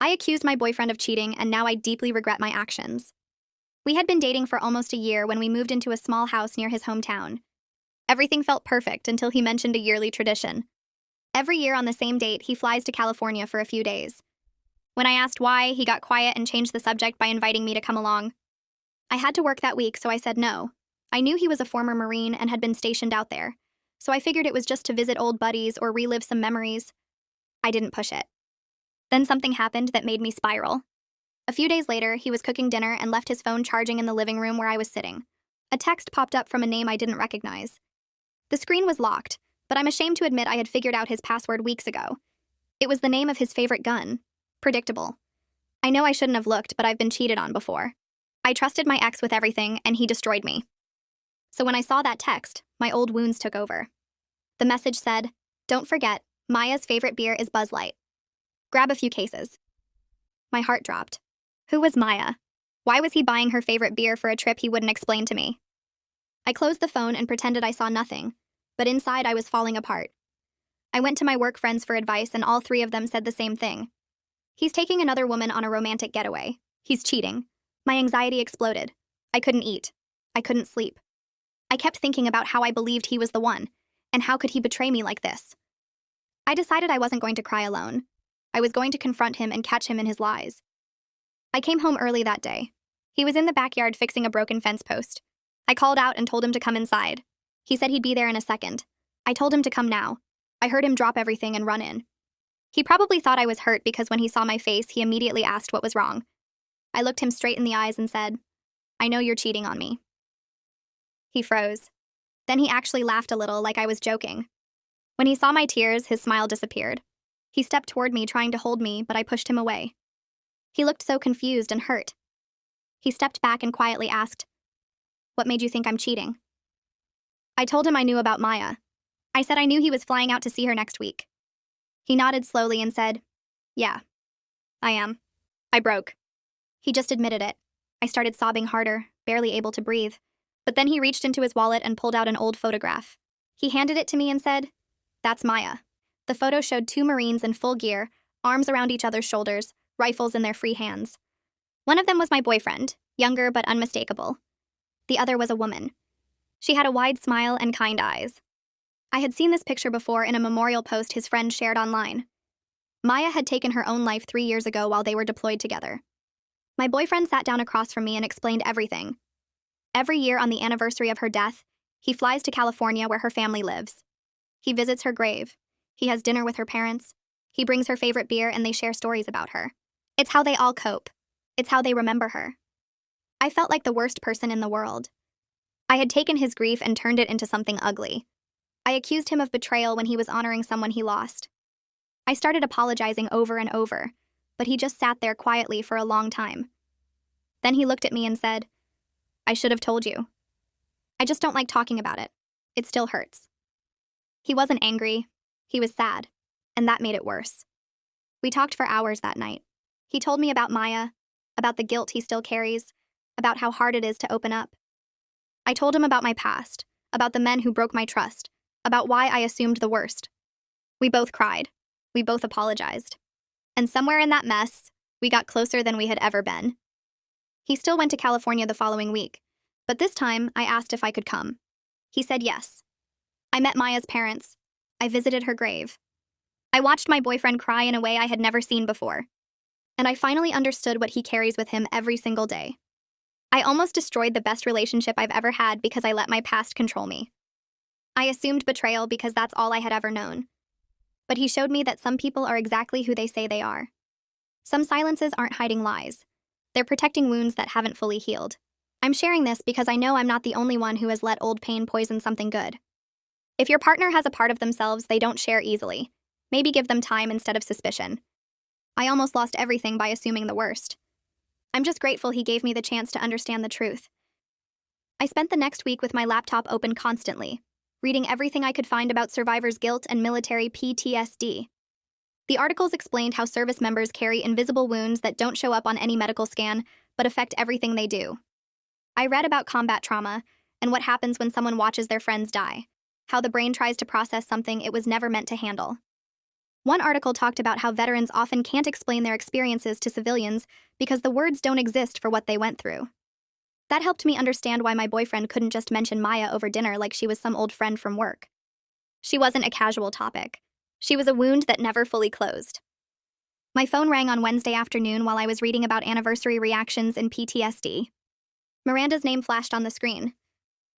I accused my boyfriend of cheating, and now I deeply regret my actions. We had been dating for almost a year when we moved into a small house near his hometown. Everything felt perfect until he mentioned a yearly tradition. Every year on the same date, he flies to California for a few days. When I asked why, he got quiet and changed the subject by inviting me to come along. I had to work that week, so I said no. I knew he was a former Marine and had been stationed out there, so I figured it was just to visit old buddies or relive some memories. I didn't push it. Then something happened that made me spiral. A few days later, he was cooking dinner and left his phone charging in the living room where I was sitting. A text popped up from a name I didn't recognize. The screen was locked, but I'm ashamed to admit I had figured out his password weeks ago. It was the name of his favorite gun. Predictable. I know I shouldn't have looked, but I've been cheated on before. I trusted my ex with everything, and he destroyed me. So when I saw that text, my old wounds took over. The message said, "Don't forget, Maya's favorite beer is Buzz Light. Grab a few cases." My heart dropped. Who was Maya? Why was he buying her favorite beer for a trip he wouldn't explain to me? I closed the phone and pretended I saw nothing, but inside I was falling apart. I went to my work friends for advice, and all three of them said the same thing. He's taking another woman on a romantic getaway. He's cheating. My anxiety exploded. I couldn't eat. I couldn't sleep. I kept thinking about how I believed he was the one, and how could he betray me like this? I decided I wasn't going to cry alone. I was going to confront him and catch him in his lies. I came home early that day. He was in the backyard fixing a broken fence post. I called out and told him to come inside. He said he'd be there in a second. I told him to come now. I heard him drop everything and run in. He probably thought I was hurt because when he saw my face, he immediately asked what was wrong. I looked him straight in the eyes and said, "I know you're cheating on me." He froze. Then he actually laughed a little, like I was joking. When he saw my tears, his smile disappeared. He stepped toward me, trying to hold me, but I pushed him away. He looked so confused and hurt. He stepped back and quietly asked, "What made you think I'm cheating?" I told him I knew about Maya. I said I knew he was flying out to see her next week. He nodded slowly and said, "Yeah, I am. I broke." He just admitted it. I started sobbing harder, barely able to breathe. But then he reached into his wallet and pulled out an old photograph. He handed it to me and said, "That's Maya." The photo showed two Marines in full gear, arms around each other's shoulders, rifles in their free hands. One of them was my boyfriend, younger but unmistakable. The other was a woman. She had a wide smile and kind eyes. I had seen this picture before in a memorial post his friend shared online. Maya had taken her own life 3 years ago while they were deployed together. My boyfriend sat down across from me and explained everything. Every year on the anniversary of her death, he flies to California where her family lives. He visits her grave. He has dinner with her parents. He brings her favorite beer and they share stories about her. It's how they all cope. It's how they remember her. I felt like the worst person in the world. I had taken his grief and turned it into something ugly. I accused him of betrayal when he was honoring someone he lost. I started apologizing over and over, but he just sat there quietly for a long time. Then he looked at me and said, "I should have told you. I just don't like talking about it. It still hurts." He wasn't angry. He was sad, and that made it worse. We talked for hours that night. He told me about Maya, about the guilt he still carries, about how hard it is to open up. I told him about my past, about the men who broke my trust, about why I assumed the worst. We both cried. We both apologized. And somewhere in that mess, we got closer than we had ever been. He still went to California the following week, but this time I asked if I could come. He said yes. I met Maya's parents. I visited her grave. I watched my boyfriend cry in a way I had never seen before. And I finally understood what he carries with him every single day. I almost destroyed the best relationship I've ever had because I let my past control me. I assumed betrayal because that's all I had ever known. But he showed me that some people are exactly who they say they are. Some silences aren't hiding lies. They're protecting wounds that haven't fully healed. I'm sharing this because I know I'm not the only one who has let old pain poison something good. If your partner has a part of themselves they don't share easily, maybe give them time instead of suspicion. I almost lost everything by assuming the worst. I'm just grateful he gave me the chance to understand the truth. I spent the next week with my laptop open constantly, reading everything I could find about survivors' guilt and military PTSD. The articles explained how service members carry invisible wounds that don't show up on any medical scan, but affect everything they do. I read about combat trauma and what happens when someone watches their friends die, how the brain tries to process something it was never meant to handle. One article talked about how veterans often can't explain their experiences to civilians because the words don't exist for what they went through. That helped me understand why my boyfriend couldn't just mention Maya over dinner like she was some old friend from work. She wasn't a casual topic. She was a wound that never fully closed. My phone rang on Wednesday afternoon while I was reading about anniversary reactions in PTSD. Miranda's name flashed on the screen.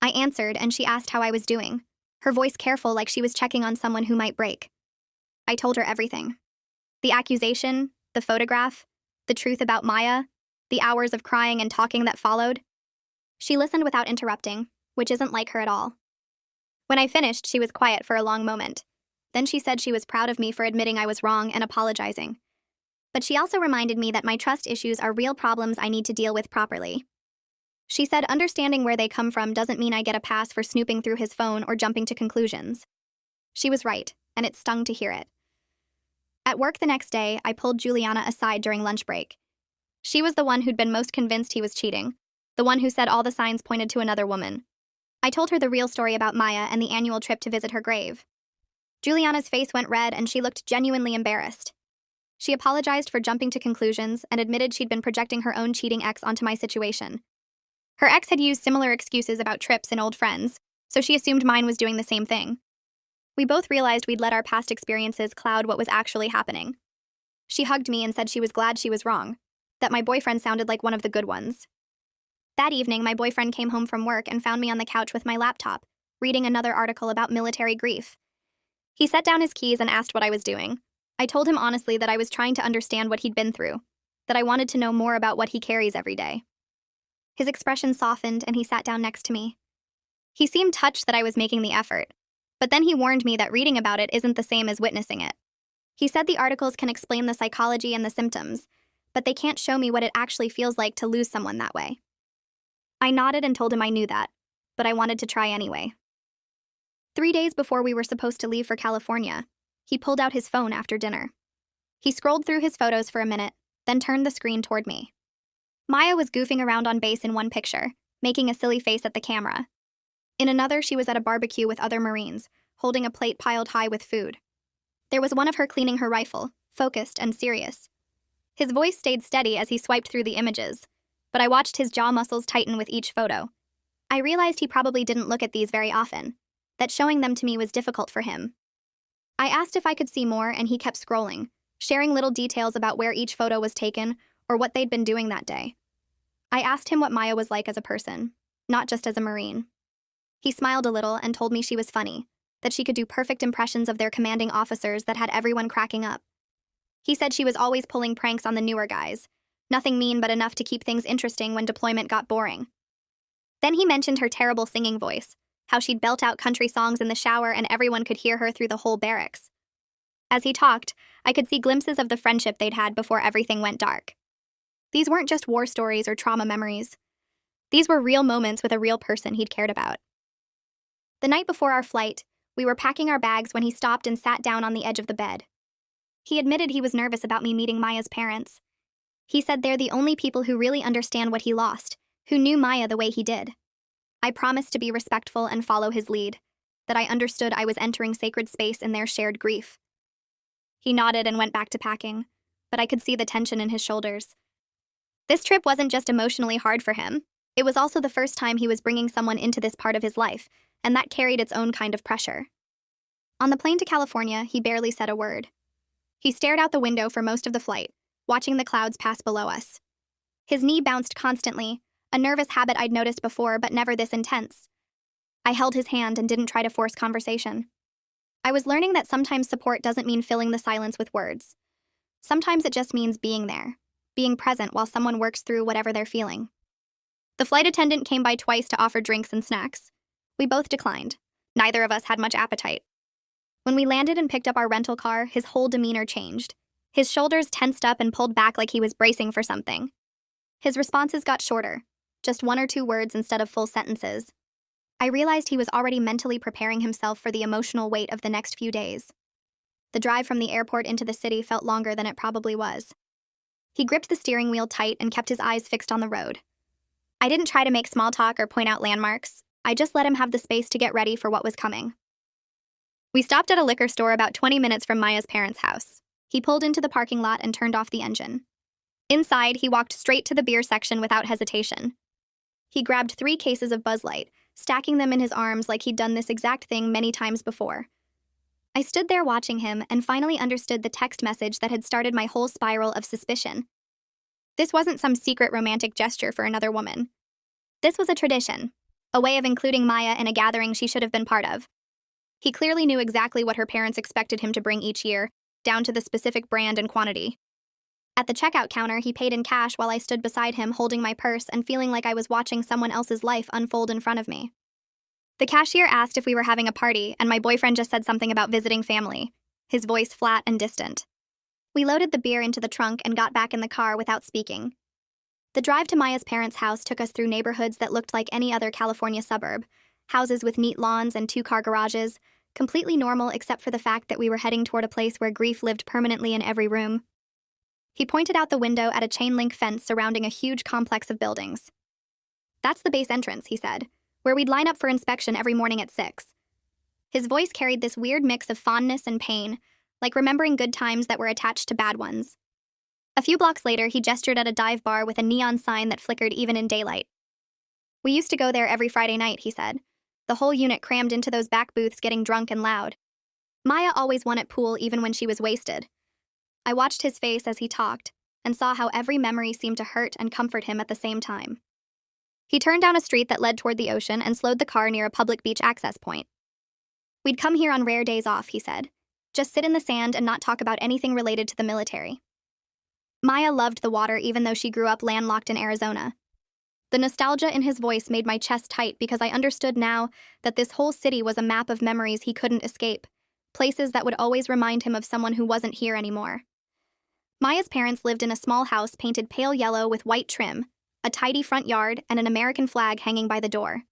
I answered, and she asked how I was doing, her voice careful like she was checking on someone who might break. I told her everything. The accusation, the photograph, the truth about Maya, the hours of crying and talking that followed. She listened without interrupting, which isn't like her at all. When I finished, she was quiet for a long moment. Then she said she was proud of me for admitting I was wrong and apologizing. But she also reminded me that my trust issues are real problems I need to deal with properly. She said understanding where they come from doesn't mean I get a pass for snooping through his phone or jumping to conclusions. She was right, and it stung to hear it. At work the next day, I pulled Juliana aside during lunch break. She was the one who'd been most convinced he was cheating, the one who said all the signs pointed to another woman. I told her the real story about Maya and the annual trip to visit her grave. Juliana's face went red and she looked genuinely embarrassed. She apologized for jumping to conclusions and admitted she'd been projecting her own cheating ex onto my situation. Her ex had used similar excuses about trips and old friends, so she assumed mine was doing the same thing. We both realized we'd let our past experiences cloud what was actually happening. She hugged me and said she was glad she was wrong, that my boyfriend sounded like one of the good ones. That evening, my boyfriend came home from work and found me on the couch with my laptop, reading another article about military grief. He set down his keys and asked what I was doing. I told him honestly that I was trying to understand what he'd been through, that I wanted to know more about what he carries every day. His expression softened and he sat down next to me. He seemed touched that I was making the effort, but then he warned me that reading about it isn't the same as witnessing it. He said the articles can explain the psychology and the symptoms, but they can't show me what it actually feels like to lose someone that way. I nodded and told him I knew that, but I wanted to try anyway. 3 days before we were supposed to leave for California, he pulled out his phone after dinner. He scrolled through his photos for a minute, then turned the screen toward me. Maya was goofing around on base in one picture, making a silly face at the camera. In another, she was at a barbecue with other Marines, holding a plate piled high with food. There was one of her cleaning her rifle, focused and serious. His voice stayed steady as he swiped through the images, but I watched his jaw muscles tighten with each photo. I realized he probably didn't look at these very often, that showing them to me was difficult for him. I asked if I could see more, and he kept scrolling, sharing little details about where each photo was taken or what they'd been doing that day. I asked him what Maya was like as a person, not just as a Marine. He smiled a little and told me she was funny, that she could do perfect impressions of their commanding officers that had everyone cracking up. He said she was always pulling pranks on the newer guys, nothing mean but enough to keep things interesting when deployment got boring. Then he mentioned her terrible singing voice, how she'd belt out country songs in the shower and everyone could hear her through the whole barracks. As he talked, I could see glimpses of the friendship they'd had before everything went dark. These weren't just war stories or trauma memories. These were real moments with a real person he'd cared about. The night before our flight, we were packing our bags when he stopped and sat down on the edge of the bed. He admitted he was nervous about me meeting Maya's parents. He said they're the only people who really understand what he lost, who knew Maya the way he did. I promised to be respectful and follow his lead, that I understood I was entering sacred space in their shared grief. He nodded and went back to packing, but I could see the tension in his shoulders. This trip wasn't just emotionally hard for him, it was also the first time he was bringing someone into this part of his life, and that carried its own kind of pressure. On the plane to California, he barely said a word. He stared out the window for most of the flight, watching the clouds pass below us. His knee bounced constantly, a nervous habit I'd noticed before but never this intense. I held his hand and didn't try to force conversation. I was learning that sometimes support doesn't mean filling the silence with words. Sometimes it just means being there, being present while someone works through whatever they're feeling. The flight attendant came by twice to offer drinks and snacks. We both declined. Neither of us had much appetite. When we landed and picked up our rental car, his whole demeanor changed. His shoulders tensed up and pulled back like he was bracing for something. His responses got shorter, just 1 or 2 words instead of full sentences. I realized he was already mentally preparing himself for the emotional weight of the next few days. The drive from the airport into the city felt longer than it probably was. He gripped the steering wheel tight and kept his eyes fixed on the road. I didn't try to make small talk or point out landmarks. I just let him have the space to get ready for what was coming. We stopped at a liquor store about 20 minutes from Maya's parents' house. He pulled into the parking lot and turned off the engine. Inside, he walked straight to the beer section without hesitation. He grabbed 3 cases of Buzz Light, stacking them in his arms like he'd done this exact thing many times before. I stood there watching him and finally understood the text message that had started my whole spiral of suspicion. This wasn't some secret romantic gesture for another woman. This was a tradition, a way of including Maya in a gathering she should have been part of. He clearly knew exactly what her parents expected him to bring each year, down to the specific brand and quantity. At the checkout counter, he paid in cash while I stood beside him holding my purse and feeling like I was watching someone else's life unfold in front of me. The cashier asked if we were having a party, and my boyfriend just said something about visiting family, his voice flat and distant. We loaded the beer into the trunk and got back in the car without speaking. The drive to Maya's parents' house took us through neighborhoods that looked like any other California suburb, houses with neat lawns and 2-car garages, completely normal except for the fact that we were heading toward a place where grief lived permanently in every room. He pointed out the window at a chain-link fence surrounding a huge complex of buildings. "That's the base entrance," he said, "where we'd line up for inspection every morning at 6. His voice carried this weird mix of fondness and pain, like remembering good times that were attached to bad ones. A few blocks later, he gestured at a dive bar with a neon sign that flickered even in daylight. "We used to go there every Friday night," he said, the whole unit crammed into those back booths getting drunk and loud. Maya always won at pool even when she was wasted. I watched his face as he talked, and saw how every memory seemed to hurt and comfort him at the same time. He turned down a street that led toward the ocean and slowed the car near a public beach access point. "We'd come here on rare days off," he said. "Just sit in the sand and not talk about anything related to the military." Maya loved the water even though she grew up landlocked in Arizona. The nostalgia in his voice made my chest tight because I understood now that this whole city was a map of memories he couldn't escape, places that would always remind him of someone who wasn't here anymore. Maya's parents lived in a small house painted pale yellow with white trim, a tidy front yard, and an American flag hanging by the door.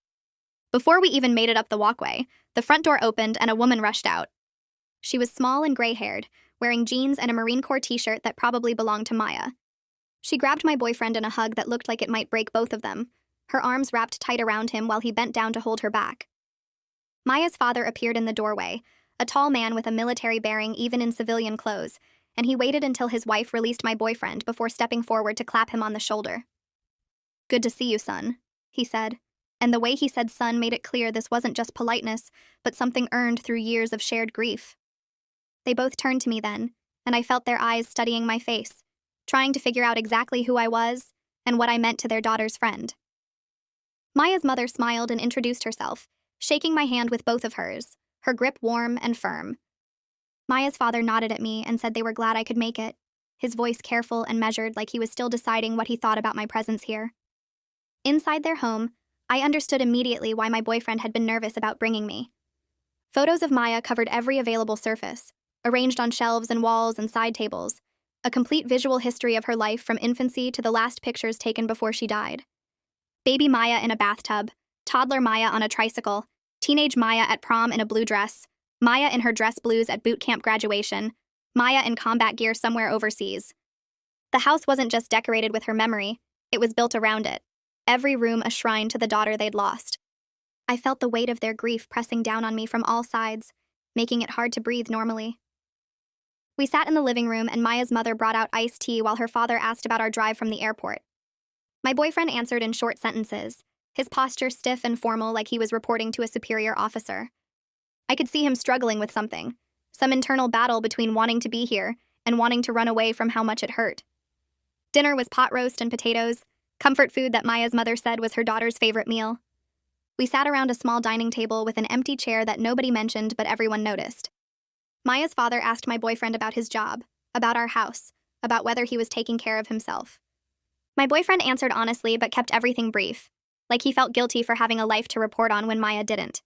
Before we even made it up the walkway, the front door opened and a woman rushed out. She was small and gray-haired, wearing jeans and a Marine Corps t-shirt that probably belonged to Maya. She grabbed my boyfriend in a hug that looked like it might break both of them, her arms wrapped tight around him while he bent down to hold her back. Maya's father appeared in the doorway, a tall man with a military bearing even in civilian clothes, and he waited until his wife released my boyfriend before stepping forward to clap him on the shoulder. "Good to see you, son," he said, and the way he said son made it clear this wasn't just politeness, but something earned through years of shared grief. They both turned to me then, and I felt their eyes studying my face, trying to figure out exactly who I was and what I meant to their daughter's friend. Maya's mother smiled and introduced herself, shaking my hand with both of hers, her grip warm and firm. Maya's father nodded at me and said they were glad I could make it, his voice careful and measured like he was still deciding what he thought about my presence here. Inside their home, I understood immediately why my boyfriend had been nervous about bringing me. Photos of Maya covered every available surface, arranged on shelves and walls and side tables, a complete visual history of her life from infancy to the last pictures taken before she died. Baby Maya in a bathtub, toddler Maya on a tricycle, teenage Maya at prom in a blue dress, Maya in her dress blues at boot camp graduation, Maya in combat gear somewhere overseas. The house wasn't just decorated with her memory, it was built around it, every room a shrine to the daughter they'd lost. I felt the weight of their grief pressing down on me from all sides, making it hard to breathe normally. We sat in the living room and Maya's mother brought out iced tea while her father asked about our drive from the airport. My boyfriend answered in short sentences, his posture stiff and formal like he was reporting to a superior officer. I could see him struggling with something, some internal battle between wanting to be here and wanting to run away from how much it hurt. Dinner was pot roast and potatoes, comfort food that Maya's mother said was her daughter's favorite meal. We sat around a small dining table with an empty chair that nobody mentioned but everyone noticed. Maya's father asked my boyfriend about his job, about our house, about whether he was taking care of himself. My boyfriend answered honestly but kept everything brief, like he felt guilty for having a life to report on when Maya didn't.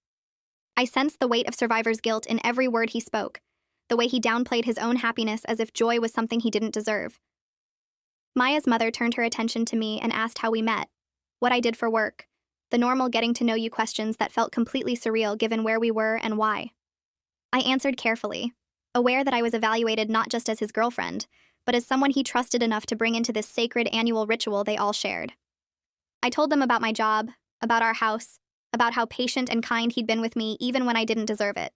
I sensed the weight of survivor's guilt in every word he spoke, the way he downplayed his own happiness as if joy was something he didn't deserve. Maya's mother turned her attention to me and asked how we met, what I did for work, the normal getting-to-know-you questions that felt completely surreal given where we were and why. I answered carefully, aware that I was evaluated not just as his girlfriend, but as someone he trusted enough to bring into this sacred annual ritual they all shared. I told them about my job, about our house, about how patient and kind he'd been with me even when I didn't deserve it.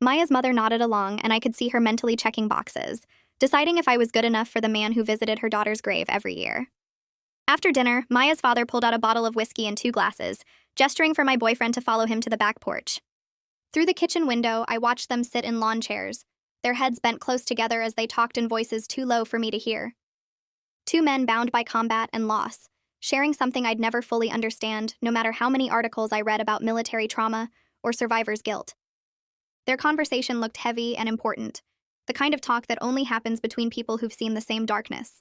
Maya's mother nodded along, and I could see her mentally checking boxes, deciding if I was good enough for the man who visited her daughter's grave every year. After dinner, Maya's father pulled out a bottle of whiskey and 2 glasses, gesturing for my boyfriend to follow him to the back porch. Through the kitchen window, I watched them sit in lawn chairs, their heads bent close together as they talked in voices too low for me to hear. 2 men bound by combat and loss, sharing something I'd never fully understand, no matter how many articles I read about military trauma or survivor's guilt. Their conversation looked heavy and important, the kind of talk that only happens between people who've seen the same darkness.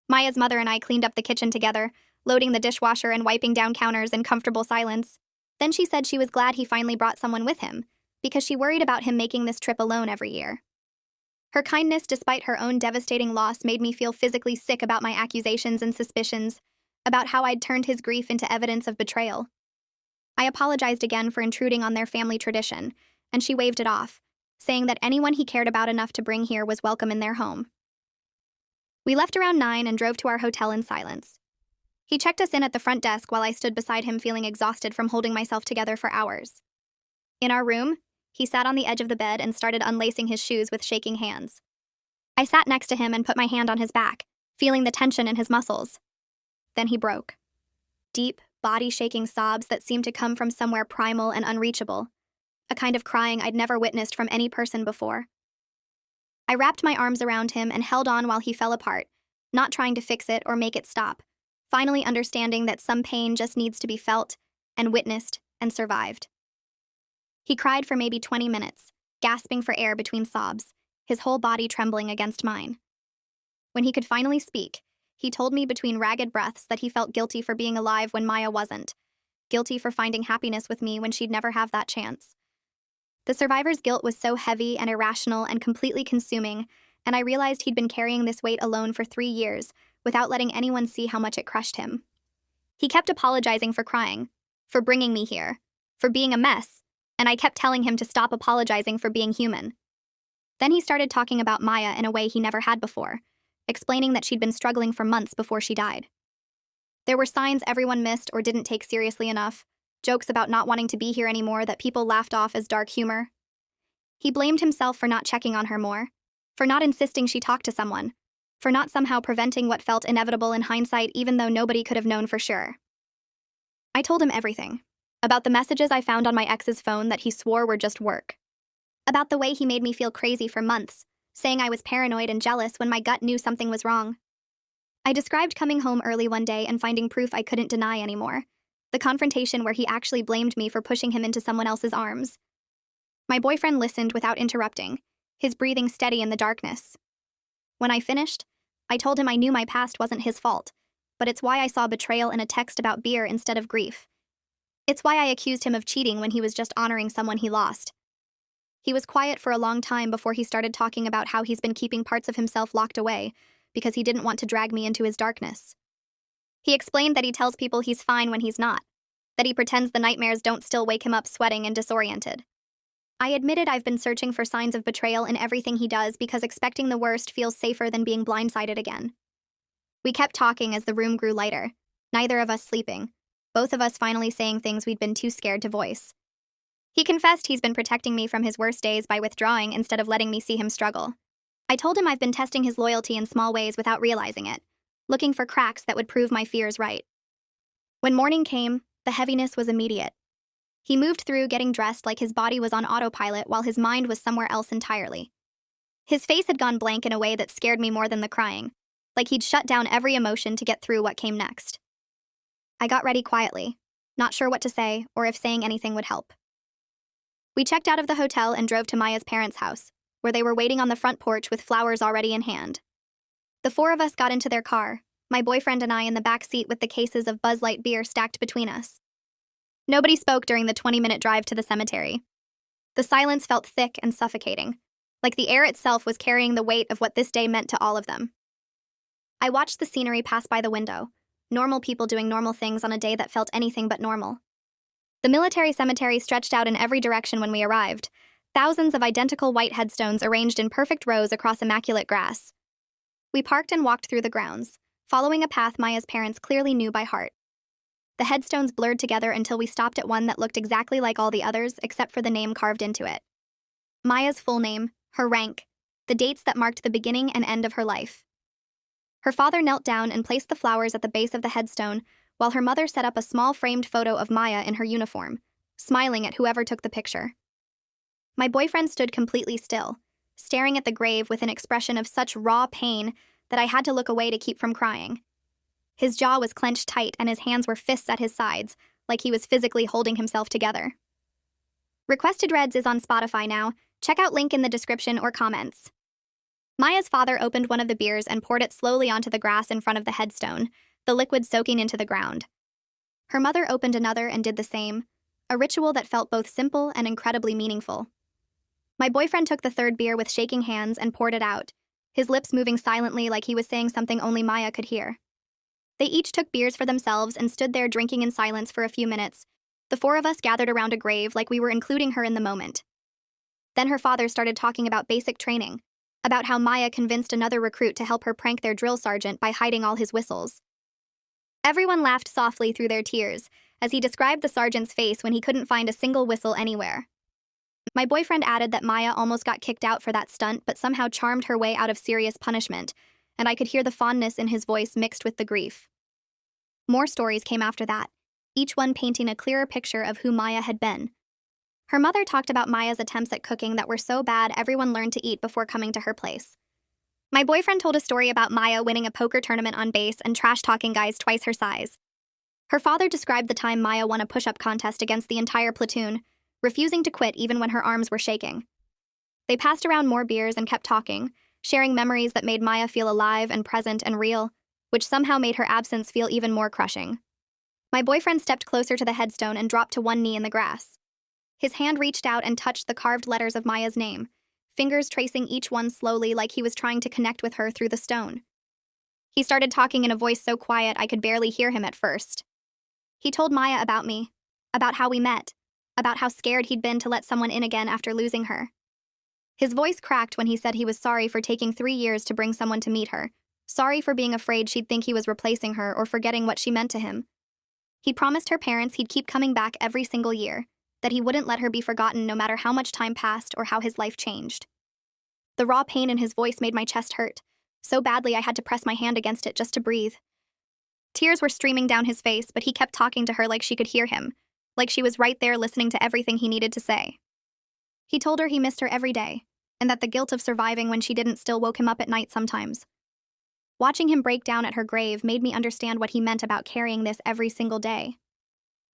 Maya's mother and I cleaned up the kitchen together, loading the dishwasher and wiping down counters in comfortable silence. Then she said she was glad he finally brought someone with him, because she worried about him making this trip alone every year. Her kindness, despite her own devastating loss, made me feel physically sick about my accusations and suspicions, about how I'd turned his grief into evidence of betrayal. I apologized again for intruding on their family tradition, and she waved it off, saying that anyone he cared about enough to bring here was welcome in their home. We left around 9 and drove to our hotel in silence. He checked us in at the front desk while I stood beside him feeling exhausted from holding myself together for hours. In our room, he sat on the edge of the bed and started unlacing his shoes with shaking hands. I sat next to him and put my hand on his back, feeling the tension in his muscles. Then he broke. Deep, body-shaking sobs that seemed to come from somewhere primal and unreachable, a kind of crying I'd never witnessed from any person before. I wrapped my arms around him and held on while he fell apart, not trying to fix it or make it stop, finally understanding that some pain just needs to be felt and witnessed and survived. He cried for maybe 20 minutes, gasping for air between sobs, his whole body trembling against mine. When he could finally speak, he told me between ragged breaths that he felt guilty for being alive when Maya wasn't, guilty for finding happiness with me when she'd never have that chance. The survivor's guilt was so heavy and irrational and completely consuming, and I realized he'd been carrying this weight alone for 3 years, without letting anyone see how much it crushed him. He kept apologizing for crying, for bringing me here, for being a mess, and I kept telling him to stop apologizing for being human. Then he started talking about Maya in a way he never had before, explaining that she'd been struggling for months before she died. There were signs everyone missed or didn't take seriously enough, jokes about not wanting to be here anymore that people laughed off as dark humor. He blamed himself for not checking on her more, for not insisting she talk to someone, for not somehow preventing what felt inevitable in hindsight even though nobody could have known for sure. I told him everything. About the messages I found on my ex's phone that he swore were just work. About the way he made me feel crazy for months, saying I was paranoid and jealous when my gut knew something was wrong. I described coming home early one day and finding proof I couldn't deny anymore. The confrontation where he actually blamed me for pushing him into someone else's arms. My boyfriend listened without interrupting, his breathing steady in the darkness. When I finished, I told him I knew my past wasn't his fault, but it's why I saw betrayal in a text about beer instead of grief. It's why I accused him of cheating when he was just honoring someone he lost. He was quiet for a long time before he started talking about how he's been keeping parts of himself locked away because he didn't want to drag me into his darkness. He explained that he tells people he's fine when he's not, that he pretends the nightmares don't still wake him up sweating and disoriented. I admitted I've been searching for signs of betrayal in everything he does because expecting the worst feels safer than being blindsided again. We kept talking as the room grew lighter, neither of us sleeping, both of us finally saying things we'd been too scared to voice. He confessed he's been protecting me from his worst days by withdrawing instead of letting me see him struggle. I told him I've been testing his loyalty in small ways without realizing it, looking for cracks that would prove my fears right. When morning came, the heaviness was immediate. He moved through getting dressed like his body was on autopilot while his mind was somewhere else entirely. His face had gone blank in a way that scared me more than the crying, like he'd shut down every emotion to get through what came next. I got ready quietly, not sure what to say or if saying anything would help. We checked out of the hotel and drove to Maya's parents' house, where they were waiting on the front porch with flowers already in hand. The 4 of us got into their car, my boyfriend and I in the back seat with the cases of Buzz Light beer stacked between us. Nobody spoke during the 20-minute drive to the cemetery. The silence felt thick and suffocating, like the air itself was carrying the weight of what this day meant to all of them. I watched the scenery pass by the window, normal people doing normal things on a day that felt anything but normal. The military cemetery stretched out in every direction when we arrived, thousands of identical white headstones arranged in perfect rows across immaculate grass. We parked and walked through the grounds, following a path Maya's parents clearly knew by heart. The headstones blurred together until we stopped at one that looked exactly like all the others except for the name carved into it. Maya's full name, her rank, the dates that marked the beginning and end of her life. Her father knelt down and placed the flowers at the base of the headstone, while her mother set up a small framed photo of Maya in her uniform, smiling at whoever took the picture. My boyfriend stood completely still, staring at the grave with an expression of such raw pain that I had to look away to keep from crying. His jaw was clenched tight and his hands were fists at his sides, like he was physically holding himself together. Requested Reds is on Spotify now. Check out link in the description or comments. Maya's father opened one of the beers and poured it slowly onto the grass in front of the headstone, the liquid soaking into the ground. Her mother opened another and did the same, a ritual that felt both simple and incredibly meaningful. My boyfriend took the third beer with shaking hands and poured it out, his lips moving silently like he was saying something only Maya could hear. They each took beers for themselves and stood there drinking in silence for a few minutes. The four of us gathered around a grave like we were including her in the moment. Then her father started talking about basic training, about how Maya convinced another recruit to help her prank their drill sergeant by hiding all his whistles. Everyone laughed softly through their tears as he described the sergeant's face when he couldn't find a single whistle anywhere. My boyfriend added that Maya almost got kicked out for that stunt but somehow charmed her way out of serious punishment, and I could hear the fondness in his voice mixed with the grief. More stories came after that, each one painting a clearer picture of who Maya had been. Her mother talked about Maya's attempts at cooking that were so bad everyone learned to eat before coming to her place. My boyfriend told a story about Maya winning a poker tournament on base and trash-talking guys twice her size. Her father described the time Maya won a push-up contest against the entire platoon, refusing to quit even when her arms were shaking. They passed around more beers and kept talking, sharing memories that made Maya feel alive and present and real, which somehow made her absence feel even more crushing. My boyfriend stepped closer to the headstone and dropped to one knee in the grass. His hand reached out and touched the carved letters of Maya's name, fingers tracing each one slowly like he was trying to connect with her through the stone. He started talking in a voice so quiet I could barely hear him at first. He told Maya about me, about how we met, about how scared he'd been to let someone in again after losing her. His voice cracked when he said he was sorry for taking 3 years to bring someone to meet her, sorry for being afraid she'd think he was replacing her or forgetting what she meant to him. He promised her parents he'd keep coming back every single year, that he wouldn't let her be forgotten no matter how much time passed or how his life changed. The raw pain in his voice made my chest hurt, so badly I had to press my hand against it just to breathe. Tears were streaming down his face, but he kept talking to her like she could hear him, like she was right there listening to everything he needed to say. He told her he missed her every day, and that the guilt of surviving when she didn't still woke him up at night sometimes. Watching him break down at her grave made me understand what he meant about carrying this every single day.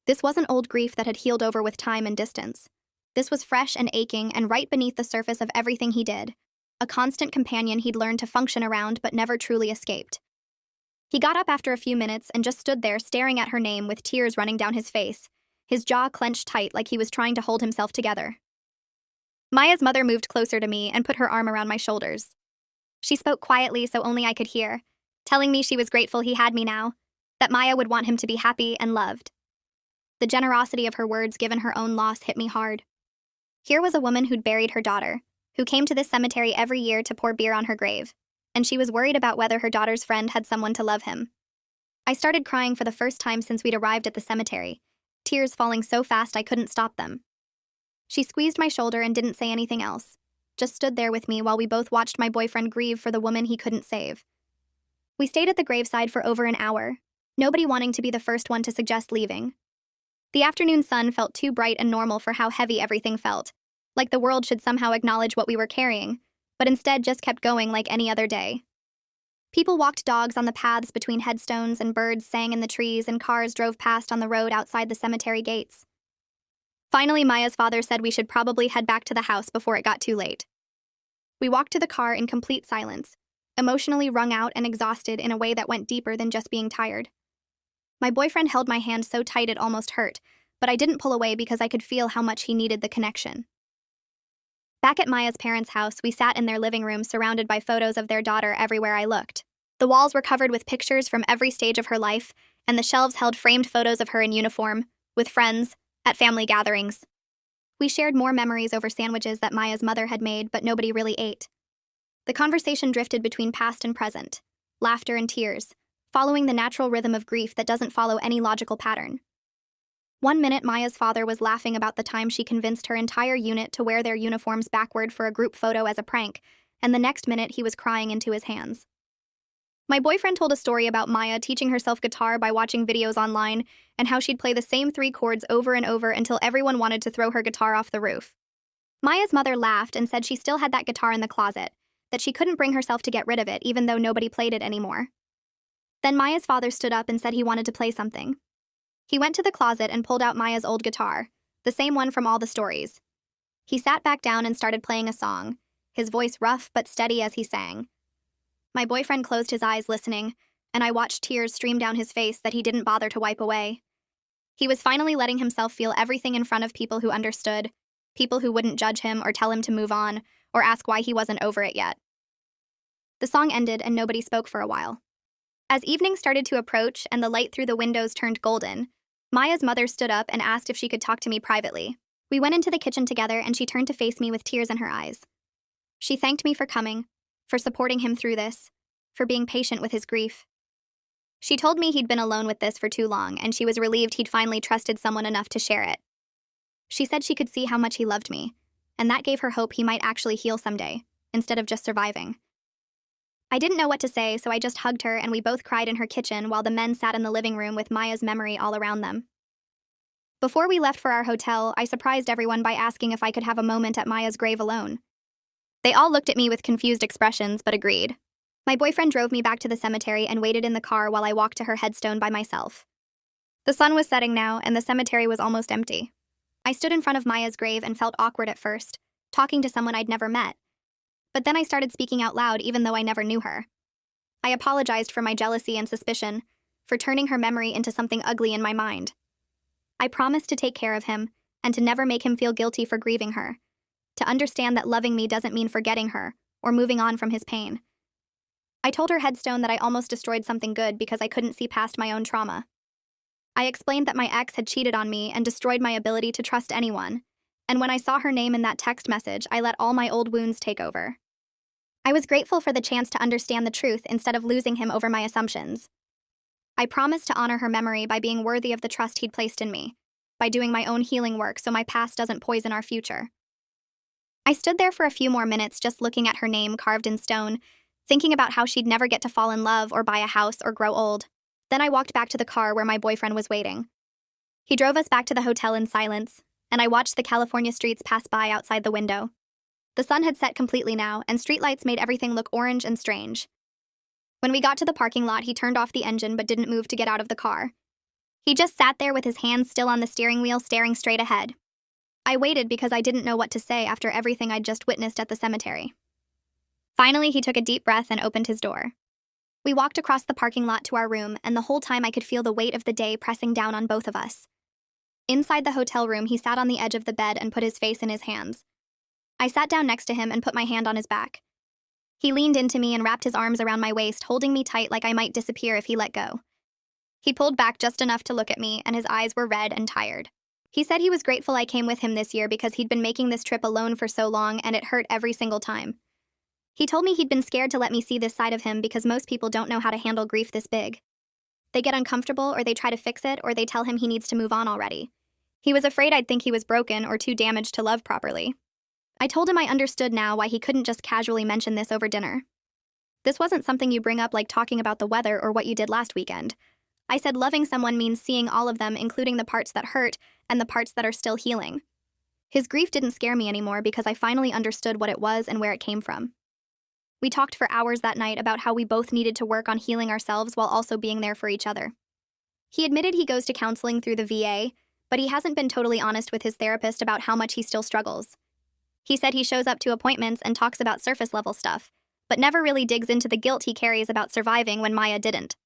This wasn't old grief that had healed over with time and distance. This was fresh and aching and right beneath the surface of everything he did, a constant companion he'd learned to function around but never truly escaped. He got up after a few minutes and just stood there staring at her name with tears running down his face, his jaw clenched tight like he was trying to hold himself together. Maya's mother moved closer to me and put her arm around my shoulders. She spoke quietly so only I could hear, telling me she was grateful he had me now, that Maya would want him to be happy and loved. The generosity of her words given her own loss hit me hard. Here was a woman who'd buried her daughter, who came to this cemetery every year to pour beer on her grave, and she was worried about whether her daughter's friend had someone to love him. I started crying for the first time since we'd arrived at the cemetery, tears falling so fast I couldn't stop them. She squeezed my shoulder and didn't say anything else, just stood there with me while we both watched my boyfriend grieve for the woman he couldn't save. We stayed at the graveside for over an hour, nobody wanting to be the first one to suggest leaving. The afternoon sun felt too bright and normal for how heavy everything felt, like the world should somehow acknowledge what we were carrying, but instead just kept going like any other day. People walked dogs on the paths between headstones and birds sang in the trees and cars drove past on the road outside the cemetery gates. Finally, Maya's father said we should probably head back to the house before it got too late. We walked to the car in complete silence, emotionally wrung out and exhausted in a way that went deeper than just being tired. My boyfriend held my hand so tight it almost hurt, but I didn't pull away because I could feel how much he needed the connection. Back at Maya's parents' house, we sat in their living room surrounded by photos of their daughter everywhere I looked. The walls were covered with pictures from every stage of her life, and the shelves held framed photos of her in uniform, with friends, at family gatherings. We shared more memories over sandwiches that Maya's mother had made, but nobody really ate. The conversation drifted between past and present, laughter and tears, following the natural rhythm of grief that doesn't follow any logical pattern. One minute, Maya's father was laughing about the time she convinced her entire unit to wear their uniforms backward for a group photo as a prank, and the next minute he was crying into his hands. My boyfriend told a story about Maya teaching herself guitar by watching videos online and how she'd play the same 3 chords over and over until everyone wanted to throw her guitar off the roof. Maya's mother laughed and said she still had that guitar in the closet, that she couldn't bring herself to get rid of it even though nobody played it anymore. Then Maya's father stood up and said he wanted to play something. He went to the closet and pulled out Maya's old guitar, the same one from all the stories. He sat back down and started playing a song, his voice rough but steady as he sang. My boyfriend closed his eyes listening, and I watched tears stream down his face that he didn't bother to wipe away. He was finally letting himself feel everything in front of people who understood, people who wouldn't judge him or tell him to move on, or ask why he wasn't over it yet. The song ended and nobody spoke for a while. As evening started to approach and the light through the windows turned golden, Maya's mother stood up and asked if she could talk to me privately. We went into the kitchen together and she turned to face me with tears in her eyes. She thanked me for coming, for supporting him through this, for being patient with his grief. She told me he'd been alone with this for too long and she was relieved he'd finally trusted someone enough to share it. She said she could see how much he loved me, and that gave her hope he might actually heal someday, instead of just surviving. I didn't know what to say, so I just hugged her and we both cried in her kitchen while the men sat in the living room with Maya's memory all around them. Before we left for our hotel, I surprised everyone by asking if I could have a moment at Maya's grave alone. They all looked at me with confused expressions, but agreed. My boyfriend drove me back to the cemetery and waited in the car while I walked to her headstone by myself. The sun was setting now, and the cemetery was almost empty. I stood in front of Maya's grave and felt awkward at first, talking to someone I'd never met. But then I started speaking out loud even though I never knew her. I apologized for my jealousy and suspicion, for turning her memory into something ugly in my mind. I promised to take care of him, and to never make him feel guilty for grieving her, to understand that loving me doesn't mean forgetting her, or moving on from his pain. I told her headstone that I almost destroyed something good because I couldn't see past my own trauma. I explained that my ex had cheated on me and destroyed my ability to trust anyone, and when I saw her name in that text message, I let all my old wounds take over. I was grateful for the chance to understand the truth instead of losing him over my assumptions. I promised to honor her memory by being worthy of the trust he'd placed in me, by doing my own healing work so my past doesn't poison our future. I stood there for a few more minutes just looking at her name carved in stone, thinking about how she'd never get to fall in love or buy a house or grow old. Then I walked back to the car where my boyfriend was waiting. He drove us back to the hotel in silence, and I watched the California streets pass by outside the window. The sun had set completely now, and streetlights made everything look orange and strange. When we got to the parking lot, he turned off the engine but didn't move to get out of the car. He just sat there with his hands still on the steering wheel, staring straight ahead. I waited because I didn't know what to say after everything I'd just witnessed at the cemetery. Finally, he took a deep breath and opened his door. We walked across the parking lot to our room, and the whole time I could feel the weight of the day pressing down on both of us. Inside the hotel room, he sat on the edge of the bed and put his face in his hands. I sat down next to him and put my hand on his back. He leaned into me and wrapped his arms around my waist, holding me tight like I might disappear if he let go. He pulled back just enough to look at me, and his eyes were red and tired. He said he was grateful I came with him this year because he'd been making this trip alone for so long and it hurt every single time. He told me he'd been scared to let me see this side of him because most people don't know how to handle grief this big. They get uncomfortable, or they try to fix it, or they tell him he needs to move on already. He was afraid I'd think he was broken or too damaged to love properly. I told him I understood now why he couldn't just casually mention this over dinner. This wasn't something you bring up like talking about the weather or what you did last weekend. I said loving someone means seeing all of them, including the parts that hurt and the parts that are still healing. His grief didn't scare me anymore because I finally understood what it was and where it came from. We talked for hours that night about how we both needed to work on healing ourselves while also being there for each other. He admitted he goes to counseling through the VA, but he hasn't been totally honest with his therapist about how much he still struggles. He said he shows up to appointments and talks about surface-level stuff, but never really digs into the guilt he carries about surviving when Maya didn't.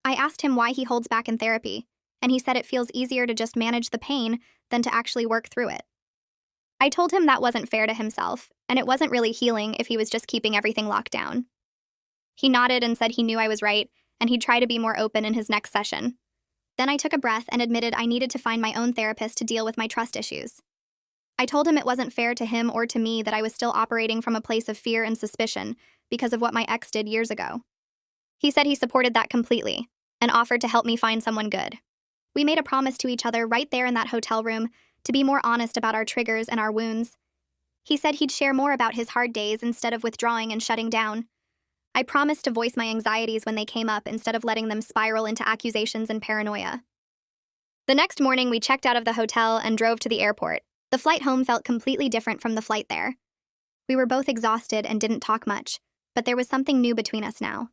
I asked him why he holds back in therapy, and he said it feels easier to just manage the pain than to actually work through it. I told him that wasn't fair to himself, and it wasn't really healing if he was just keeping everything locked down. He nodded and said he knew I was right, and he'd try to be more open in his next session. Then I took a breath and admitted I needed to find my own therapist to deal with my trust issues. I told him it wasn't fair to him or to me that I was still operating from a place of fear and suspicion because of what my ex did years ago. He said he supported that completely and offered to help me find someone good. We made a promise to each other right there in that hotel room to be more honest about our triggers and our wounds. He said he'd share more about his hard days instead of withdrawing and shutting down. I promised to voice my anxieties when they came up instead of letting them spiral into accusations and paranoia. The next morning, we checked out of the hotel and drove to the airport. The flight home felt completely different from the flight there. We were both exhausted and didn't talk much, but there was something new between us now.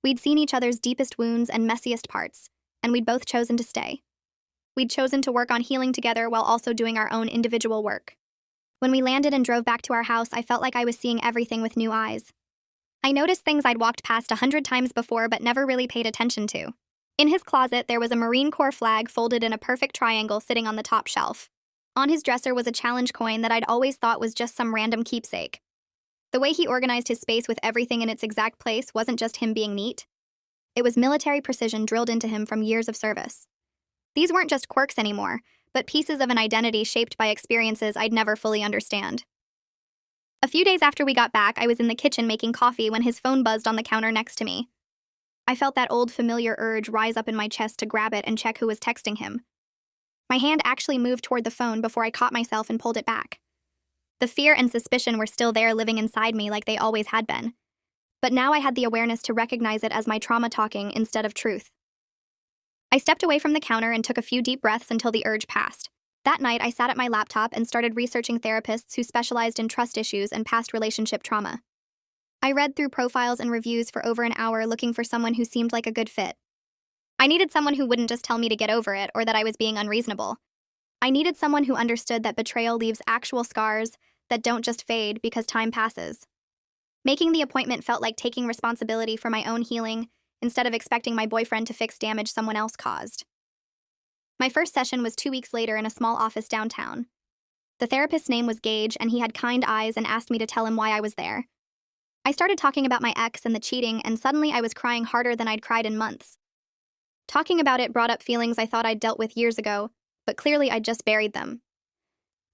We'd seen each other's deepest wounds and messiest parts, and we'd both chosen to stay. We'd chosen to work on healing together while also doing our own individual work. When we landed and drove back to our house, I felt like I was seeing everything with new eyes. I noticed things I'd walked past 100 times before but never really paid attention to. In his closet, there was a Marine Corps flag folded in a perfect triangle sitting on the top shelf. On his dresser was a challenge coin that I'd always thought was just some random keepsake. The way he organized his space with everything in its exact place wasn't just him being neat. It was military precision drilled into him from years of service. These weren't just quirks anymore, but pieces of an identity shaped by experiences I'd never fully understand. A few days after we got back, I was in the kitchen making coffee when his phone buzzed on the counter next to me. I felt that old familiar urge rise up in my chest to grab it and check who was texting him. My hand actually moved toward the phone before I caught myself and pulled it back. The fear and suspicion were still there living inside me like they always had been. But now I had the awareness to recognize it as my trauma talking instead of truth. I stepped away from the counter and took a few deep breaths until the urge passed. That night, I sat at my laptop and started researching therapists who specialized in trust issues and past relationship trauma. I read through profiles and reviews for over an hour looking for someone who seemed like a good fit. I needed someone who wouldn't just tell me to get over it or that I was being unreasonable. I needed someone who understood that betrayal leaves actual scars that don't just fade because time passes. Making the appointment felt like taking responsibility for my own healing instead of expecting my boyfriend to fix damage someone else caused. My first session was 2 weeks later in a small office downtown. The therapist's name was Gage, and he had kind eyes and asked me to tell him why I was there. I started talking about my ex and the cheating, and suddenly I was crying harder than I'd cried in months. Talking about it brought up feelings I thought I'd dealt with years ago, but clearly I'd just buried them.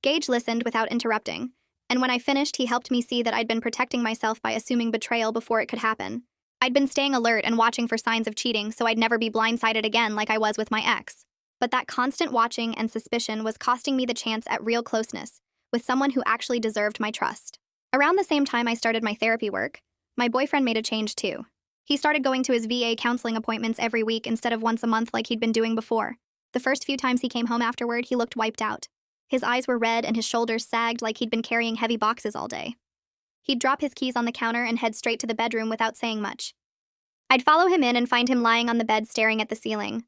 Gage listened without interrupting, and when I finished, he helped me see that I'd been protecting myself by assuming betrayal before it could happen. I'd been staying alert and watching for signs of cheating so I'd never be blindsided again like I was with my ex. But that constant watching and suspicion was costing me the chance at real closeness with someone who actually deserved my trust. Around the same time I started my therapy work, my boyfriend made a change too. He started going to his VA counseling appointments every week instead of once a month like he'd been doing before. The first few times he came home afterward, he looked wiped out. His eyes were red and his shoulders sagged like he'd been carrying heavy boxes all day. He'd drop his keys on the counter and head straight to the bedroom without saying much. I'd follow him in and find him lying on the bed staring at the ceiling.